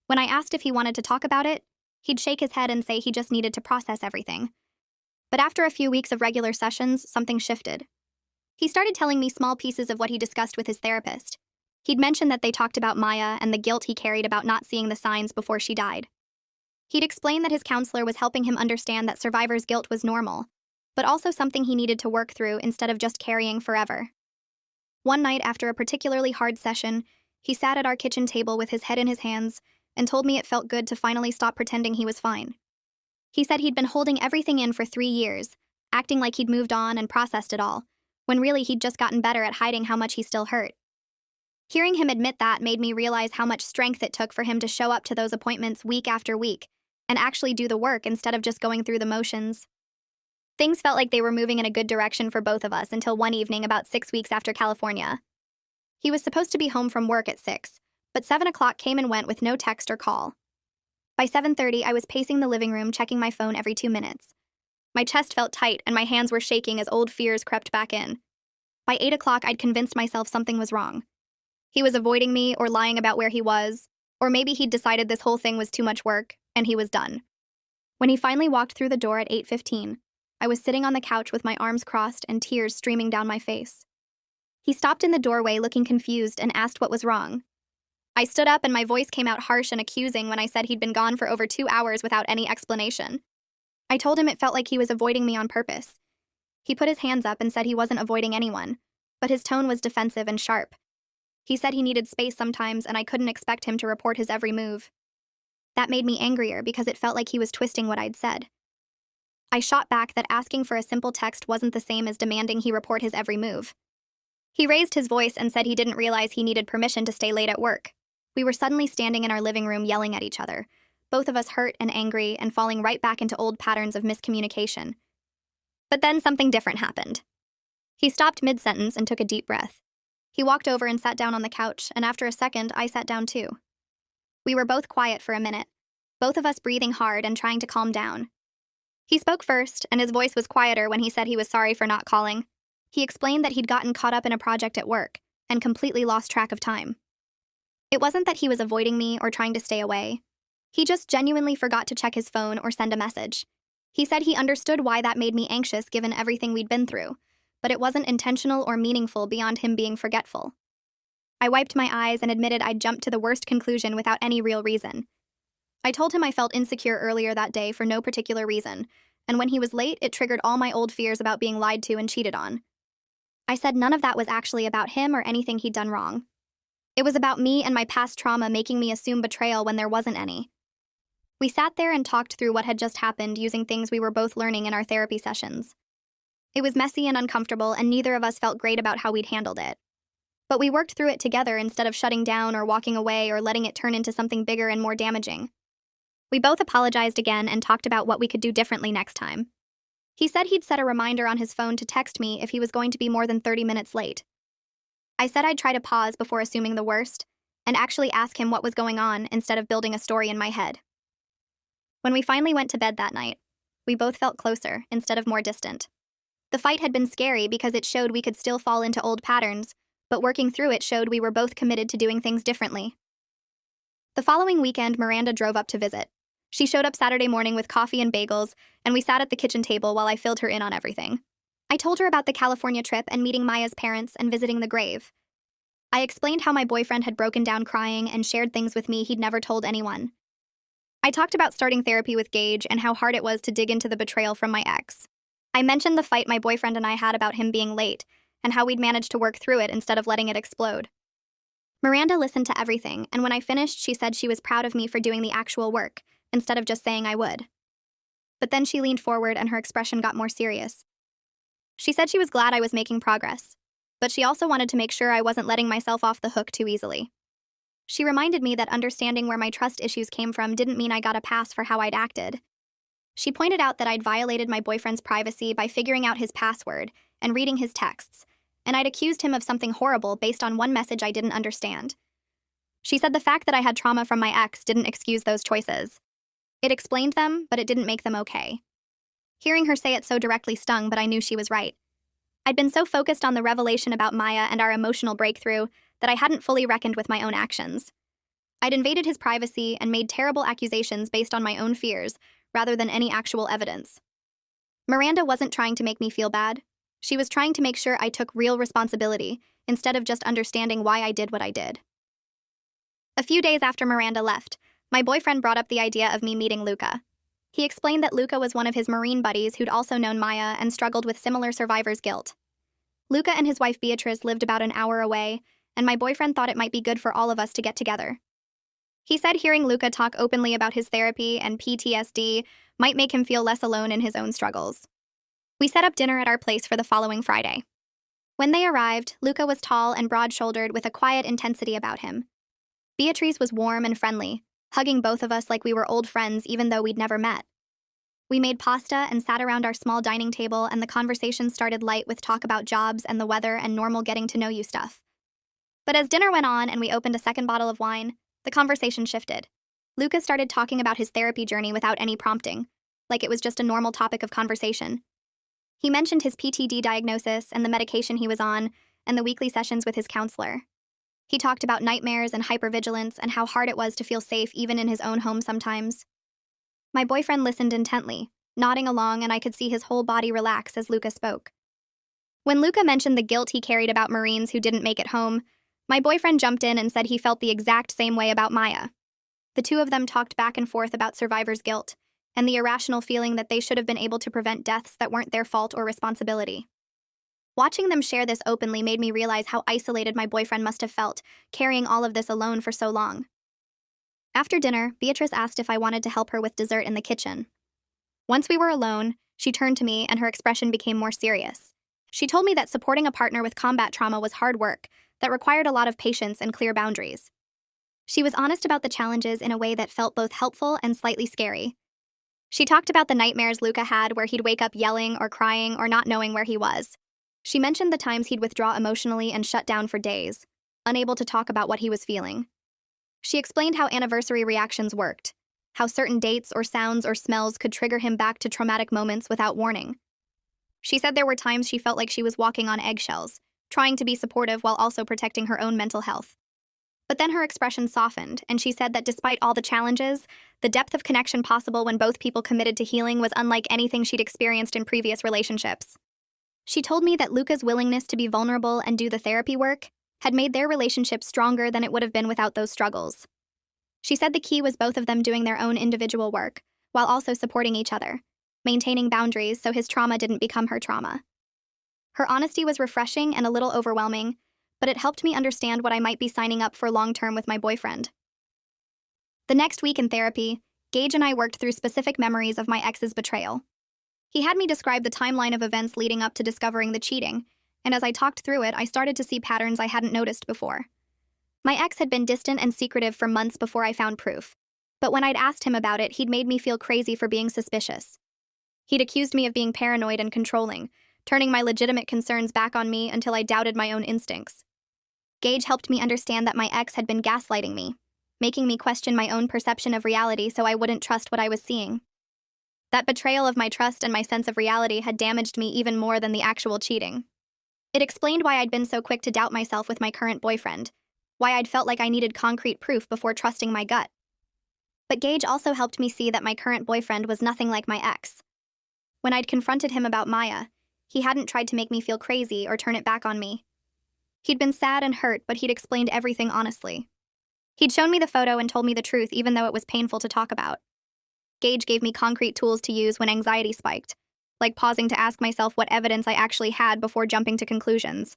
When I asked if he wanted to talk about it, he'd shake his head and say he just needed to process everything. But after a few weeks of regular sessions, something shifted. He started telling me small pieces of what he discussed with his therapist. He'd mentioned that they talked about Maya and the guilt he carried about not seeing the signs before she died. He'd explained that his counselor was helping him understand that survivor's guilt was normal, but also something he needed to work through instead of just carrying forever. One night after a particularly hard session, he sat at our kitchen table with his head in his hands and told me it felt good to finally stop pretending he was fine. He said he'd been holding everything in for 3 years, acting like he'd moved on and processed it all, when really he'd just gotten better at hiding how much he still hurt. Hearing him admit that made me realize how much strength it took for him to show up to those appointments week after week and actually do the work instead of just going through the motions. Things felt like they were moving in a good direction for both of us until one evening about 6 weeks after California. He was supposed to be home from work at 6, but 7 o'clock came and went with no text or call. By 7:30, I was pacing the living room, checking my phone every 2 minutes. My chest felt tight and my hands were shaking as old fears crept back in. By 8 o'clock, I'd convinced myself something was wrong. He was avoiding me or lying about where he was, or maybe he'd decided this whole thing was too much work, and he was done. When he finally walked through the door at 8:15, I was sitting on the couch with my arms crossed and tears streaming down my face. He stopped in the doorway looking confused and asked what was wrong. I stood up and my voice came out harsh and accusing when I said he'd been gone for over 2 hours without any explanation. I told him it felt like he was avoiding me on purpose. He put his hands up and said he wasn't avoiding anyone, but his tone was defensive and sharp. He said he needed space sometimes and I couldn't expect him to report his every move. That made me angrier because it felt like he was twisting what I'd said. I shot back that asking for a simple text wasn't the same as demanding he report his every move. He raised his voice and said he didn't realize he needed permission to stay late at work. We were suddenly standing in our living room yelling at each other, both of us hurt and angry and falling right back into old patterns of miscommunication. But then something different happened. He stopped mid-sentence and took a deep breath. He walked over and sat down on the couch, and after a second, I sat down too. We were both quiet for a minute, both of us breathing hard and trying to calm down. He spoke first, and his voice was quieter when he said he was sorry for not calling. He explained that he'd gotten caught up in a project at work and completely lost track of time. It wasn't that he was avoiding me or trying to stay away. He just genuinely forgot to check his phone or send a message. He said he understood why that made me anxious given everything we'd been through, but it wasn't intentional or meaningful beyond him being forgetful. I wiped my eyes and admitted I'd jumped to the worst conclusion without any real reason. I told him I felt insecure earlier that day for no particular reason, and when he was late, it triggered all my old fears about being lied to and cheated on. I said none of that was actually about him or anything he'd done wrong. It was about me and my past trauma making me assume betrayal when there wasn't any. We sat there and talked through what had just happened using things we were both learning in our therapy sessions. It was messy and uncomfortable, and neither of us felt great about how we'd handled it. But we worked through it together instead of shutting down or walking away or letting it turn into something bigger and more damaging. We both apologized again and talked about what we could do differently next time. He said he'd set a reminder on his phone to text me if he was going to be more than 30 minutes late. I said I'd try to pause before assuming the worst and actually ask him what was going on instead of building a story in my head. When we finally went to bed that night, we both felt closer instead of more distant. The fight had been scary because it showed we could still fall into old patterns, but working through it showed we were both committed to doing things differently. The following weekend, Miranda drove up to visit. She showed up Saturday morning with coffee and bagels, and we sat at the kitchen table while I filled her in on everything. I told her about the California trip and meeting Maya's parents and visiting the grave. I explained how my boyfriend had broken down crying and shared things with me he'd never told anyone. I talked about starting therapy with Gage and how hard it was to dig into the betrayal from my ex. I mentioned the fight my boyfriend and I had about him being late, and how we'd managed to work through it instead of letting it explode. Miranda listened to everything, and when I finished, she said she was proud of me for doing the actual work, instead of just saying I would. But then she leaned forward and her expression got more serious. She said she was glad I was making progress, but she also wanted to make sure I wasn't letting myself off the hook too easily. She reminded me that understanding where my trust issues came from didn't mean I got a pass for how I'd acted. She pointed out that I'd violated my boyfriend's privacy by figuring out his password and reading his texts, and I'd accused him of something horrible based on one message I didn't understand. She said the fact that I had trauma from my ex didn't excuse those choices. It explained them, but it didn't make them okay. Hearing her say it so directly stung, but I knew she was right. I'd been so focused on the revelation about Maya and our emotional breakthrough that I hadn't fully reckoned with my own actions. I'd invaded his privacy and made terrible accusations based on my own fears, rather than any actual evidence. Miranda wasn't trying to make me feel bad. She was trying to make sure I took real responsibility, instead of just understanding why I did what I did. A few days after Miranda left, my boyfriend brought up the idea of me meeting Luca. He explained that Luca was one of his Marine buddies who'd also known Maya and struggled with similar survivor's guilt. Luca and his wife Beatrice lived about an hour away, and my boyfriend thought it might be good for all of us to get together. He said hearing Luca talk openly about his therapy and PTSD might make him feel less alone in his own struggles. We set up dinner at our place for the following Friday. When they arrived, Luca was tall and broad-shouldered with a quiet intensity about him. Beatrice was warm and friendly, hugging both of us like we were old friends even though we'd never met. We made pasta and sat around our small dining table, and the conversation started light with talk about jobs and the weather and normal getting-to-know-you stuff. But as dinner went on and we opened a second bottle of wine, the conversation shifted. Luca started talking about his therapy journey without any prompting, like it was just a normal topic of conversation. He mentioned his PTSD diagnosis and the medication he was on, and the weekly sessions with his counselor. He talked about nightmares and hypervigilance and how hard it was to feel safe even in his own home sometimes. My boyfriend listened intently, nodding along, and I could see his whole body relax as Luca spoke. When Luca mentioned the guilt he carried about Marines who didn't make it home, my boyfriend jumped in and said he felt the exact same way about Maya. The two of them talked back and forth about survivor's guilt and the irrational feeling that they should have been able to prevent deaths that weren't their fault or responsibility. Watching them share this openly made me realize how isolated my boyfriend must have felt, carrying all of this alone for so long. After dinner, Beatrice asked if I wanted to help her with dessert in the kitchen. Once we were alone, she turned to me and her expression became more serious. She told me that supporting a partner with combat trauma was hard work that required a lot of patience and clear boundaries. She was honest about the challenges in a way that felt both helpful and slightly scary. She talked about the nightmares Luca had where he'd wake up yelling or crying or not knowing where he was. She mentioned the times he'd withdraw emotionally and shut down for days, unable to talk about what he was feeling. She explained how anniversary reactions worked, how certain dates or sounds or smells could trigger him back to traumatic moments without warning. She said there were times she felt like she was walking on eggshells, trying to be supportive while also protecting her own mental health. But then her expression softened, and she said that despite all the challenges, the depth of connection possible when both people committed to healing was unlike anything she'd experienced in previous relationships. She told me that Luca's willingness to be vulnerable and do the therapy work had made their relationship stronger than it would have been without those struggles. She said the key was both of them doing their own individual work, while also supporting each other, maintaining boundaries so his trauma didn't become her trauma. Her honesty was refreshing and a little overwhelming, but it helped me understand what I might be signing up for long-term with my boyfriend. The next week in therapy, Gage and I worked through specific memories of my ex's betrayal. He had me describe the timeline of events leading up to discovering the cheating, and as I talked through it, I started to see patterns I hadn't noticed before. My ex had been distant and secretive for months before I found proof, but when I'd asked him about it, he'd made me feel crazy for being suspicious. He'd accused me of being paranoid and controlling, turning my legitimate concerns back on me until I doubted my own instincts. Gage helped me understand that my ex had been gaslighting me, making me question my own perception of reality so I wouldn't trust what I was seeing. That betrayal of my trust and my sense of reality had damaged me even more than the actual cheating. It explained why I'd been so quick to doubt myself with my current boyfriend, why I'd felt like I needed concrete proof before trusting my gut. But Gage also helped me see that my current boyfriend was nothing like my ex. When I'd confronted him about Maya, he hadn't tried to make me feel crazy or turn it back on me. He'd been sad and hurt, but he'd explained everything honestly. He'd shown me the photo and told me the truth even though it was painful to talk about. Gage gave me concrete tools to use when anxiety spiked, like pausing to ask myself what evidence I actually had before jumping to conclusions.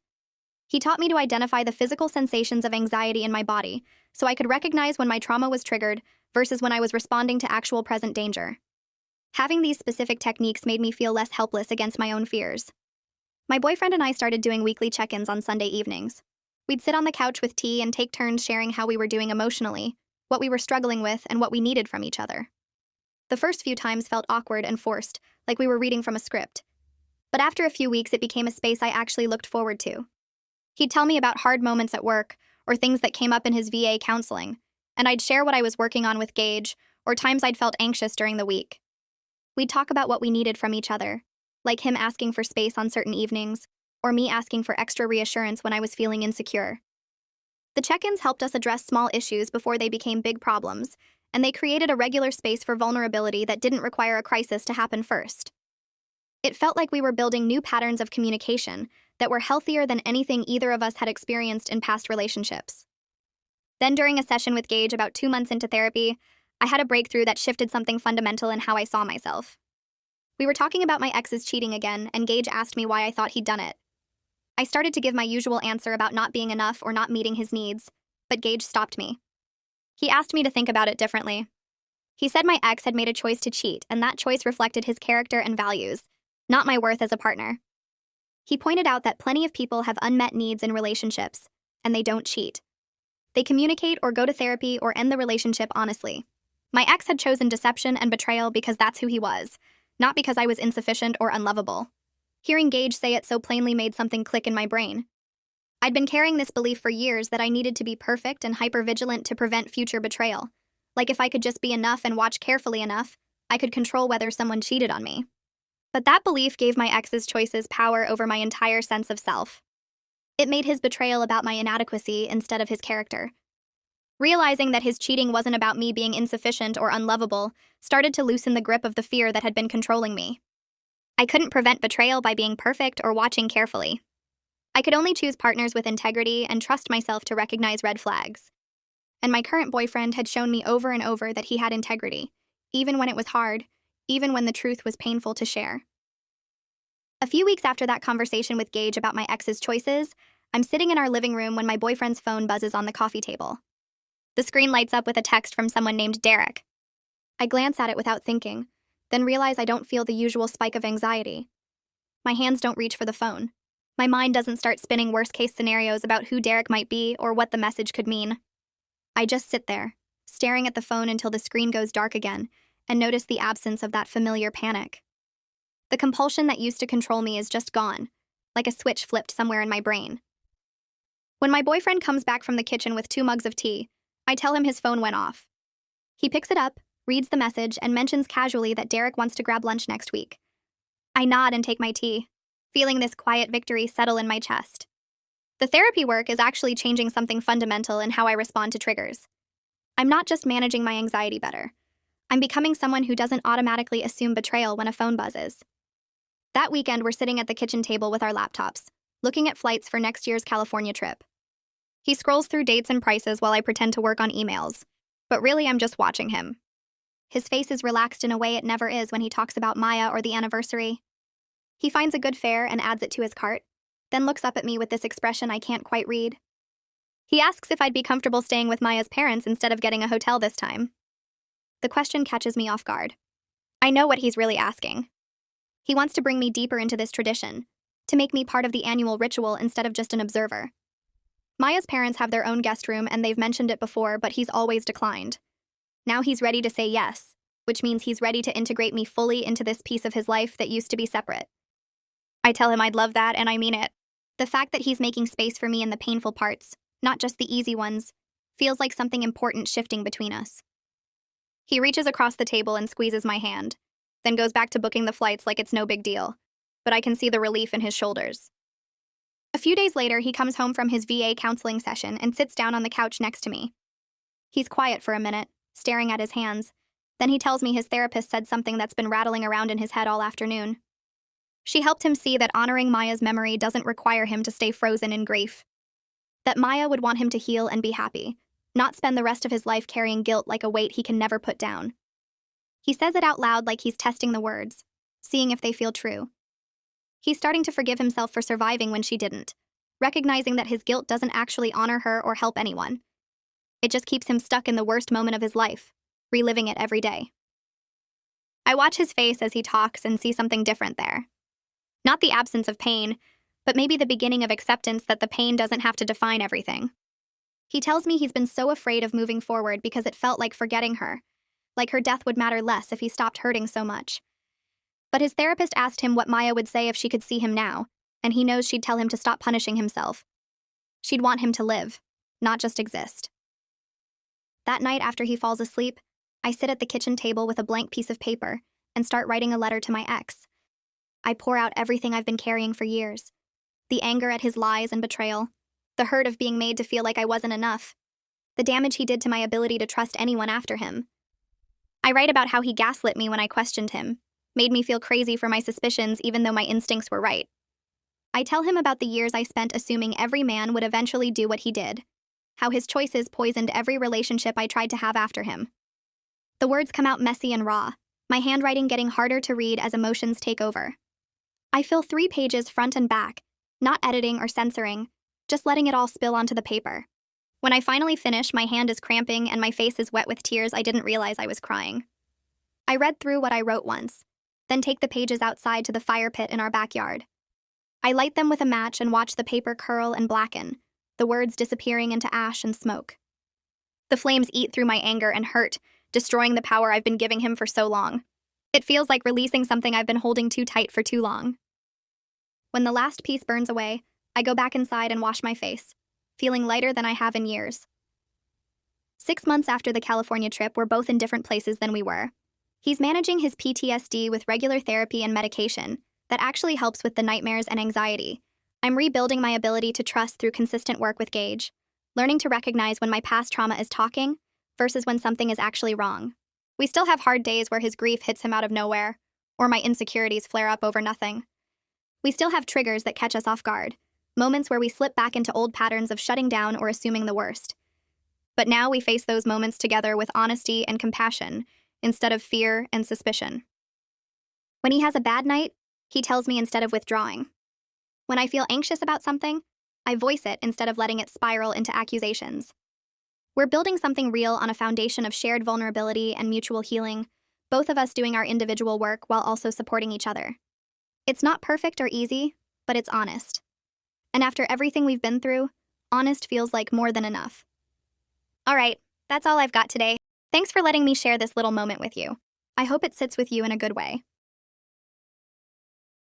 He taught me to identify the physical sensations of anxiety in my body, so I could recognize when my trauma was triggered versus when I was responding to actual present danger. Having these specific techniques made me feel less helpless against my own fears. My boyfriend and I started doing weekly check-ins on Sunday evenings. We'd sit on the couch with tea and take turns sharing how we were doing emotionally, what we were struggling with, and what we needed from each other. The first few times felt awkward and forced, like we were reading from a script. But after a few weeks, it became a space I actually looked forward to. He'd tell me about hard moments at work, or things that came up in his VA counseling, and I'd share what I was working on with Gage, or times I'd felt anxious during the week. We'd talk about what we needed from each other, like him asking for space on certain evenings, or me asking for extra reassurance when I was feeling insecure. The check-ins helped us address small issues before they became big problems, and they created a regular space for vulnerability that didn't require a crisis to happen first. It felt like we were building new patterns of communication that were healthier than anything either of us had experienced in past relationships. Then during a session with Gage about 2 months into therapy, I had a breakthrough that shifted something fundamental in how I saw myself. We were talking about my ex's cheating again, and Gage asked me why I thought he'd done it. I started to give my usual answer about not being enough or not meeting his needs, but Gage stopped me. He asked me to think about it differently. He said my ex had made a choice to cheat, and that choice reflected his character and values, not my worth as a partner. He pointed out that plenty of people have unmet needs in relationships, and they don't cheat. They communicate or go to therapy or end the relationship honestly. My ex had chosen deception and betrayal because that's who he was, not because I was insufficient or unlovable. Hearing Gage say it so plainly made something click in my brain. I'd been carrying this belief for years that I needed to be perfect and hypervigilant to prevent future betrayal. Like if I could just be enough and watch carefully enough, I could control whether someone cheated on me. But that belief gave my ex's choices power over my entire sense of self. It made his betrayal about my inadequacy instead of his character. Realizing that his cheating wasn't about me being insufficient or unlovable started to loosen the grip of the fear that had been controlling me. I couldn't prevent betrayal by being perfect or watching carefully. I could only choose partners with integrity and trust myself to recognize red flags. And my current boyfriend had shown me over and over that he had integrity, even when it was hard, even when the truth was painful to share. A few weeks after that conversation with Gage about my ex's choices, I'm sitting in our living room when my boyfriend's phone buzzes on the coffee table. The screen lights up with a text from someone named Derek. I glance at it without thinking, then realize I don't feel the usual spike of anxiety. My hands don't reach for the phone. My mind doesn't start spinning worst-case scenarios about who Derek might be or what the message could mean. I just sit there, staring at the phone until the screen goes dark again, and notice the absence of that familiar panic. The compulsion that used to control me is just gone, like a switch flipped somewhere in my brain. When my boyfriend comes back from the kitchen with 2 mugs of tea, I tell him his phone went off. He picks it up, reads the message, and mentions casually that Derek wants to grab lunch next week. I nod and take my tea, feeling this quiet victory settle in my chest. The therapy work is actually changing something fundamental in how I respond to triggers. I'm not just managing my anxiety better. I'm becoming someone who doesn't automatically assume betrayal when a phone buzzes. That weekend, we're sitting at the kitchen table with our laptops, looking at flights for next year's California trip. He scrolls through dates and prices while I pretend to work on emails, but really I'm just watching him. His face is relaxed in a way it never is when he talks about Maya or the anniversary. He finds a good fare and adds it to his cart, then looks up at me with this expression I can't quite read. He asks if I'd be comfortable staying with Maya's parents instead of getting a hotel this time. The question catches me off guard. I know what he's really asking. He wants to bring me deeper into this tradition, to make me part of the annual ritual instead of just an observer. Maya's parents have their own guest room and they've mentioned it before, but he's always declined. Now he's ready to say yes, which means he's ready to integrate me fully into this piece of his life that used to be separate. I tell him I'd love that, and I mean it. The fact that he's making space for me in the painful parts, not just the easy ones, feels like something important shifting between us. He reaches across the table and squeezes my hand, then goes back to booking the flights like it's no big deal, but I can see the relief in his shoulders. A few days later, he comes home from his VA counseling session and sits down on the couch next to me. He's quiet for a minute, staring at his hands. Then he tells me his therapist said something that's been rattling around in his head all afternoon. She helped him see that honoring Maya's memory doesn't require him to stay frozen in grief. That Maya would want him to heal and be happy, not spend the rest of his life carrying guilt like a weight he can never put down. He says it out loud like he's testing the words, seeing if they feel true. He's starting to forgive himself for surviving when she didn't, recognizing that his guilt doesn't actually honor her or help anyone. It just keeps him stuck in the worst moment of his life, reliving it every day. I watch his face as he talks and see something different there. Not the absence of pain, but maybe the beginning of acceptance that the pain doesn't have to define everything. He tells me he's been so afraid of moving forward because it felt like forgetting her, like her death would matter less if he stopped hurting so much. But his therapist asked him what Maya would say if she could see him now, and he knows she'd tell him to stop punishing himself. She'd want him to live, not just exist. That night after he falls asleep, I sit at the kitchen table with a blank piece of paper and start writing a letter to my ex. I pour out everything I've been carrying for years. The anger at his lies and betrayal, the hurt of being made to feel like I wasn't enough, the damage he did to my ability to trust anyone after him. I write about how he gaslit me when I questioned him, made me feel crazy for my suspicions even though my instincts were right. I tell him about the years I spent assuming every man would eventually do what he did, how his choices poisoned every relationship I tried to have after him. The words come out messy and raw, my handwriting getting harder to read as emotions take over. I fill 3 pages front and back, not editing or censoring, just letting it all spill onto the paper. When I finally finish, my hand is cramping and my face is wet with tears I didn't realize I was crying. I read through what I wrote once, then take the pages outside to the fire pit in our backyard. I light them with a match and watch the paper curl and blacken, the words disappearing into ash and smoke. The flames eat through my anger and hurt, destroying the power I've been giving him for so long. It feels like releasing something I've been holding too tight for too long. When the last piece burns away, I go back inside and wash my face, feeling lighter than I have in years. 6 months after the California trip, we're both in different places than we were. He's managing his PTSD with regular therapy and medication that actually helps with the nightmares and anxiety. I'm rebuilding my ability to trust through consistent work with Gage, learning to recognize when my past trauma is talking versus when something is actually wrong. We still have hard days where his grief hits him out of nowhere, or my insecurities flare up over nothing. We still have triggers that catch us off guard, moments where we slip back into old patterns of shutting down or assuming the worst. But now we face those moments together with honesty and compassion, instead of fear and suspicion. When he has a bad night, he tells me instead of withdrawing. When I feel anxious about something, I voice it instead of letting it spiral into accusations. We're building something real on a foundation of shared vulnerability and mutual healing, both of us doing our individual work while also supporting each other. It's not perfect or easy, but it's honest. And after everything we've been through, honest feels like more than enough. All right, That's all I've got today. Thanks for letting me share this little moment with you. I hope it sits with you in a good way.